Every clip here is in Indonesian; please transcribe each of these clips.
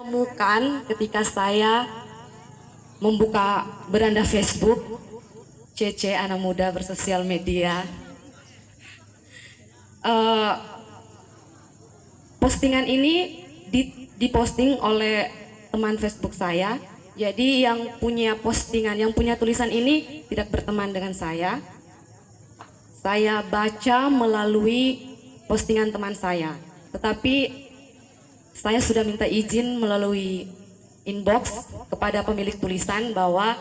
temukan ketika saya membuka beranda Facebook, CC anak muda bersosial media. Postingan ini diposting oleh teman Facebook saya. Jadi yang punya postingan, yang punya tulisan ini tidak berteman dengan saya. Saya baca melalui postingan teman saya. Tetapi saya sudah minta izin melalui inbox kepada pemilik tulisan bahwa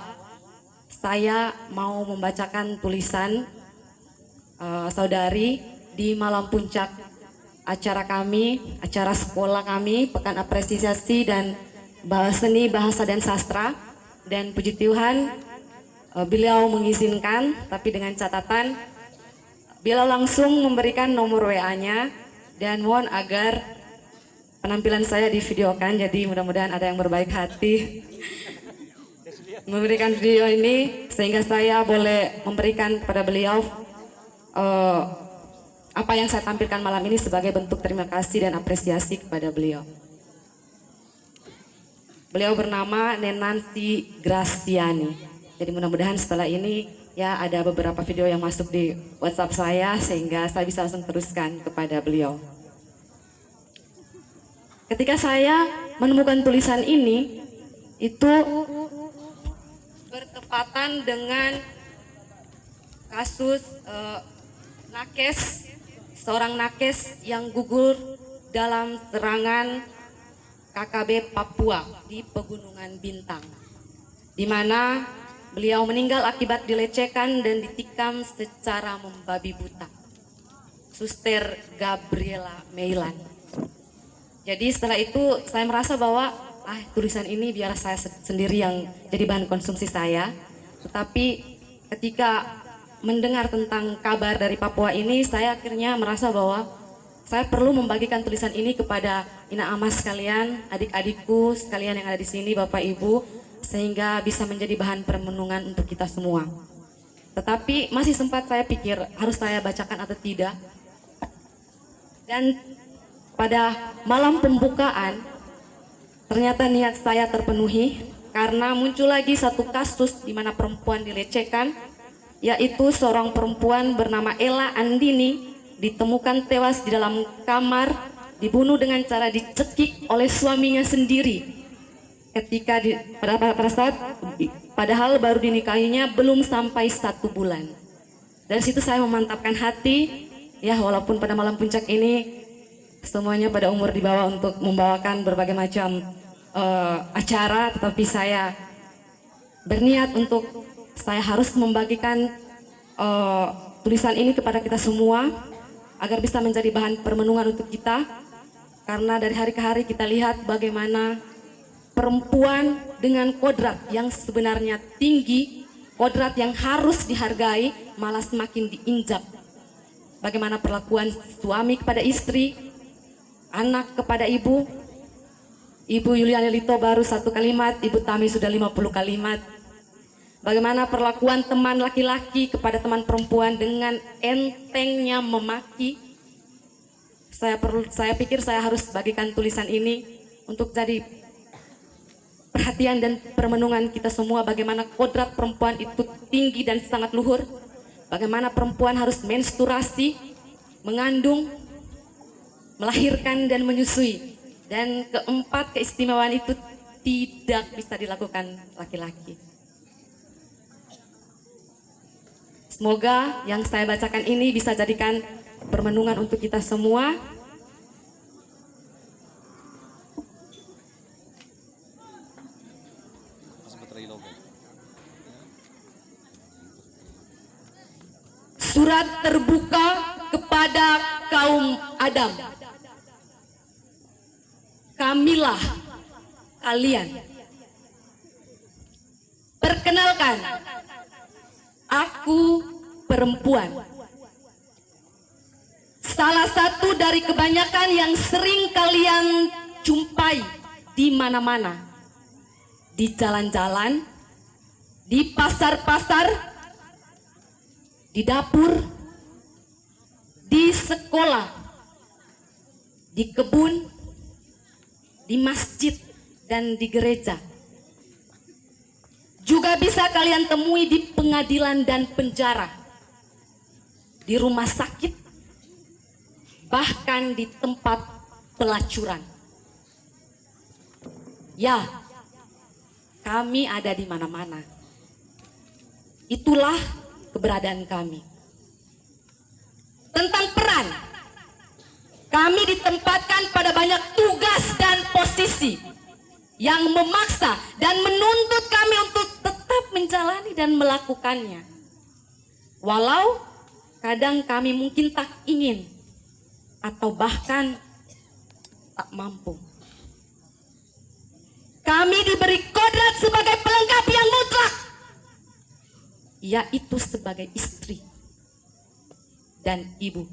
saya mau membacakan tulisan saudari di malam puncak acara kami, acara sekolah kami, Pekan Apresiasi dan Seni, Bahasa dan Sastra. Dan puji Tuhan, beliau mengizinkan, tapi dengan catatan beliau langsung memberikan nomor WA-nya dan mohon agar penampilan saya divideokan. Jadi mudah-mudahan ada yang berbaik hati memberikan video ini sehingga saya boleh memberikan kepada beliau apa yang saya tampilkan malam ini sebagai bentuk terima kasih dan apresiasi kepada beliau. Beliau bernama Nenansi Graciani. Jadi mudah-mudahan setelah ini ya ada beberapa video yang masuk di WhatsApp saya sehingga saya bisa langsung teruskan kepada beliau. Ketika saya menemukan tulisan ini, itu bertepatan dengan kasus nakes, seorang nakes yang gugur dalam serangan KKB Papua di Pegunungan Bintang, di mana beliau meninggal akibat dilecehkan dan ditikam secara membabi buta. Suster Gabriela Meilan. Jadi setelah itu saya merasa bahwa tulisan ini biar saya sendiri yang jadi bahan konsumsi saya. Tetapi ketika mendengar tentang kabar dari Papua ini, saya akhirnya merasa bahwa saya perlu membagikan tulisan ini kepada ina amas sekalian, adik-adikku sekalian yang ada di sini, Bapak Ibu, sehingga bisa menjadi bahan perenungan untuk kita semua. Tetapi masih sempat saya pikir harus saya bacakan atau tidak. Dan pada malam pembukaan ternyata niat saya terpenuhi karena muncul lagi satu kasus di mana perempuan dilecehkan, yaitu seorang perempuan bernama Ella Andini ditemukan tewas di dalam kamar, dibunuh dengan cara dicekik oleh suaminya sendiri. Ketika pada saat padahal baru dinikahinya belum sampai 1 bulan. Dari situ saya memantapkan hati, ya walaupun pada malam puncak ini semuanya pada umur di bawah untuk membawakan berbagai macam acara, tetapi saya berniat untuk saya harus membagikan tulisan ini kepada kita semua agar bisa menjadi bahan permenungan untuk kita, karena dari hari ke hari kita lihat bagaimana perempuan dengan kodrat yang sebenarnya tinggi, kodrat yang harus dihargai malah semakin diinjak. Bagaimana perlakuan suami kepada istri, anak kepada ibu. Ibu Yuliana Lito baru 1 kalimat, Ibu Tami sudah 50 kalimat. Bagaimana perlakuan teman laki-laki kepada teman perempuan dengan entengnya memaki. Saya pikir saya harus bagikan tulisan ini untuk jadi perhatian dan permenungan kita semua, bagaimana kodrat perempuan itu tinggi dan sangat luhur. Bagaimana perempuan harus menstruasi, mengandung, melahirkan dan menyusui. Dan keempat keistimewaan itu tidak bisa dilakukan laki-laki. Semoga yang saya bacakan ini bisa jadikan permenungan untuk kita semua. Surat terbuka kepada kaum Adam. Kamilah kalian. Perkenalkan, aku perempuan. Salah satu dari kebanyakan yang sering kalian jumpai di mana-mana. Di jalan-jalan, di pasar-pasar, di dapur, di sekolah, di kebun, di masjid, dan di gereja. Juga bisa kalian temui di pengadilan dan penjara, di rumah sakit, bahkan di tempat pelacuran. Ya, kami ada di mana-mana. Itulah keberadaan kami. Tentang peran, kami ditempatkan pada banyak tugas dan posisi yang memaksa dan menuntut kami untuk tetap menjalani dan melakukannya. Walau kadang kami mungkin tak ingin atau bahkan tak mampu. Kami diberi kodrat sebagai pelengkap yang mutlak, yaitu sebagai istri dan ibu.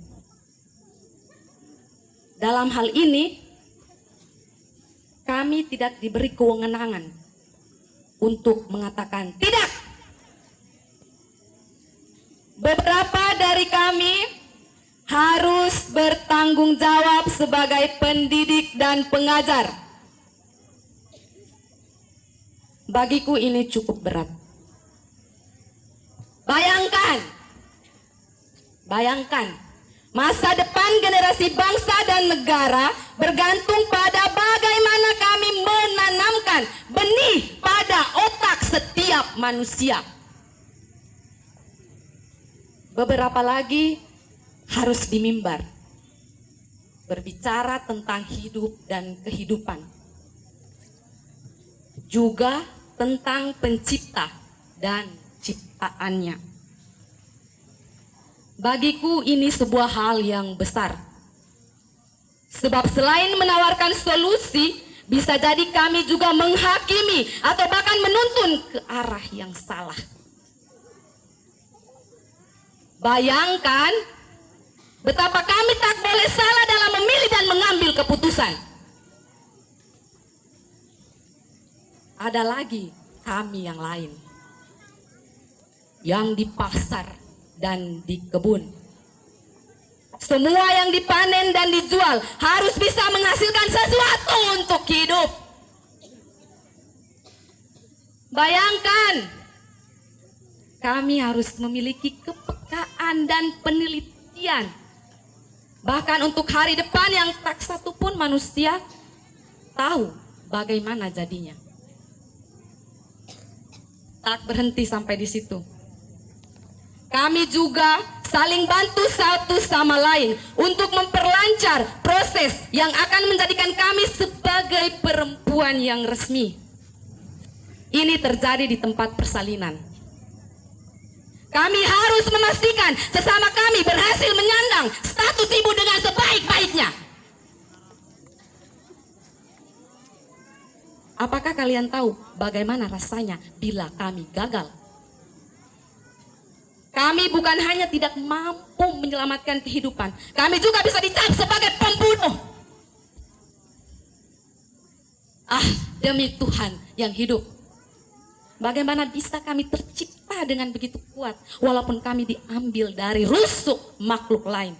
Dalam hal ini, kami tidak diberi kewenangan untuk mengatakan tidak. Beberapa dari kami harus bertanggung jawab sebagai pendidik dan pengajar. Bagiku ini cukup berat. Bayangkan, masa depan generasi bangsa dan negara bergantung pada bagaimana kami menanamkan benih pada otak setiap manusia. Beberapa lagi harus di mimbar, berbicara tentang hidup dan kehidupan. Juga tentang pencipta dan ciptaannya. Bagiku ini sebuah hal yang besar. Sebab selain menawarkan solusi, bisa jadi kami juga menghakimi atau bahkan menuntun ke arah yang salah. Bayangkan betapa kami tak boleh salah dalam memilih dan mengambil keputusan. Ada lagi kami yang lain, yang di pasar dan di kebun. Semua yang dipanen dan dijual harus bisa menghasilkan sesuatu untuk hidup. Bayangkan, kami harus memiliki kepekaan dan penelitian. Bahkan untuk hari depan yang tak satu pun manusia tahu bagaimana jadinya. Tak berhenti sampai di situ. Kami juga saling bantu satu sama lain untuk memperlancar proses yang akan menjadikan kami sebagai perempuan yang resmi. Ini terjadi di tempat persalinan. Kami harus memastikan sesama kami berhasil menyandang status ibu dengan sebaik-baiknya. Apakah kalian tahu bagaimana rasanya bila kami gagal? Kami bukan hanya tidak mampu menyelamatkan kehidupan, kami juga bisa dicap sebagai pembunuh. Demi Tuhan yang hidup, bagaimana bisa kami tercipta dengan begitu kuat walaupun kami diambil dari rusuk makhluk lain?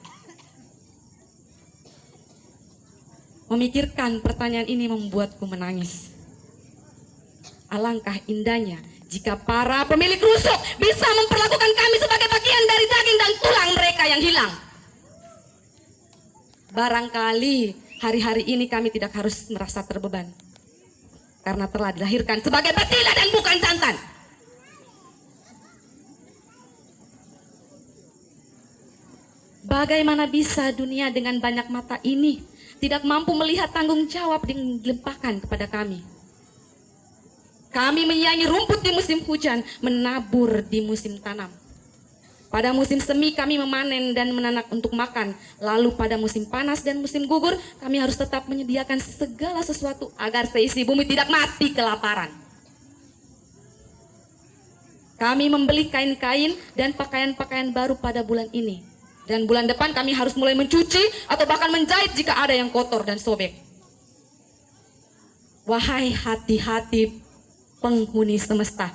Memikirkan pertanyaan ini membuatku menangis. Alangkah indahnya jika para pemilik rusuk bisa memperlakukan kami sebagai bagian dari daging dan tulang mereka yang hilang. Barangkali hari-hari ini kami tidak harus merasa terbeban, karena telah dilahirkan sebagai betina dan bukan jantan. Bagaimana bisa dunia dengan banyak mata ini tidak mampu melihat tanggung jawab yang dilimpahkan kepada kami? Kami menyayangi rumput di musim hujan, menabur di musim tanam. Pada musim semi kami memanen dan menanak untuk makan. Lalu pada musim panas dan musim gugur, kami harus tetap menyediakan segala sesuatu agar seisi bumi tidak mati kelaparan. Kami membeli kain-kain dan pakaian-pakaian baru pada bulan ini. Dan bulan depan kami harus mulai mencuci atau bahkan menjahit jika ada yang kotor dan sobek. Wahai hati-hati penghuni semesta,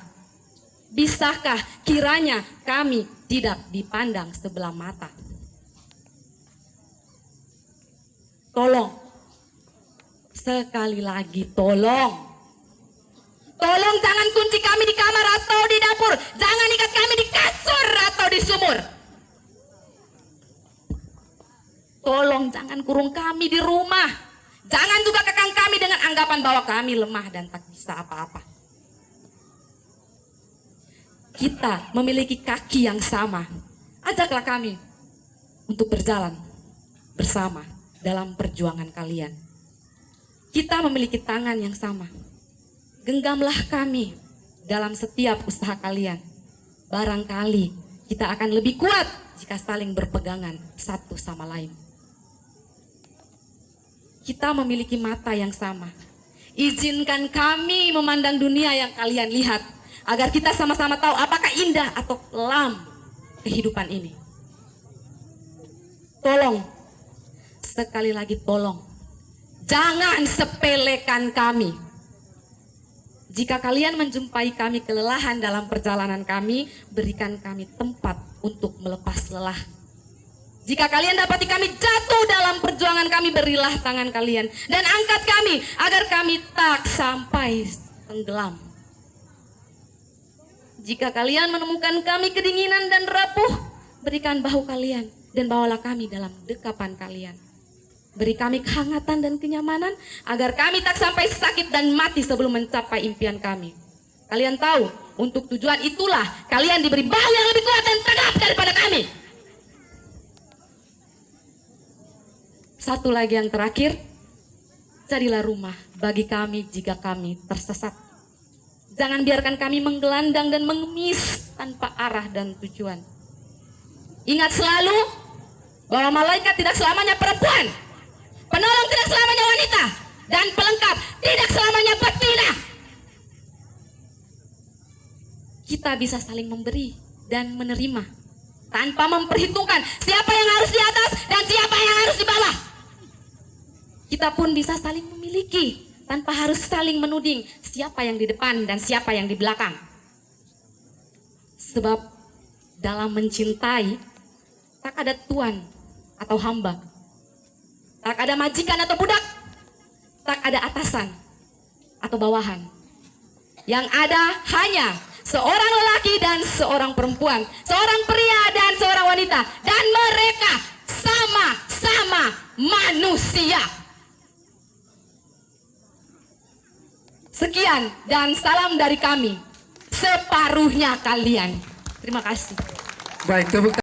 bisakah kiranya kami tidak dipandang sebelah mata? Tolong, sekali lagi tolong, Tolong jangan kunci kami di kamar atau di dapur. Jangan ikat kami di kasur atau di sumur. Tolong jangan kurung kami di rumah. Jangan juga kekang kami dengan anggapan bahwa kami lemah dan tak bisa apa-apa. Kita memiliki kaki yang sama. Ajaklah kami untuk berjalan bersama dalam perjuangan kalian. Kita memiliki tangan yang sama. Genggamlah kami dalam setiap usaha kalian. Barangkali kita akan lebih kuat jika saling berpegangan satu sama lain. Kita memiliki mata yang sama. Izinkan kami memandang dunia yang kalian lihat, agar kita sama-sama tahu apakah indah atau kelam kehidupan ini. Tolong, sekali lagi tolong, jangan sepelekan kami. Jika kalian menjumpai kami kelelahan dalam perjalanan kami, berikan kami tempat untuk melepas lelah. Jika kalian dapati kami jatuh dalam perjuangan kami, berilah tangan kalian dan angkat kami agar kami tak sampai tenggelam. Jika kalian menemukan kami kedinginan dan rapuh, berikan bahu kalian dan bawalah kami dalam dekapan kalian. Beri kami kehangatan dan kenyamanan agar kami tak sampai sakit dan mati sebelum mencapai impian kami. Kalian tahu, untuk tujuan itulah kalian diberi bahu yang lebih kuat dan tegap daripada kami. Satu lagi yang terakhir, jadilah rumah bagi kami jika kami tersesat. Jangan biarkan kami menggelandang dan mengemis tanpa arah dan tujuan. Ingat selalu bahwa malaikat tidak selamanya perempuan, penolong tidak selamanya wanita, dan pelengkap tidak selamanya betina. Kita bisa saling memberi dan menerima tanpa memperhitungkan siapa yang harus di atas dan siapa yang harus di bawah. Kita pun bisa saling memiliki tanpa harus saling menuding siapa yang di depan dan siapa yang di belakang. Sebab dalam mencintai tak ada tuan atau hamba, tak ada majikan atau budak, tak ada atasan atau bawahan. Yang ada hanya seorang lelaki dan seorang perempuan, seorang pria dan seorang wanita, dan mereka sama-sama manusia. Sekian dan salam dari kami, separuhnya kalian. Terima kasih. Baik, tepuk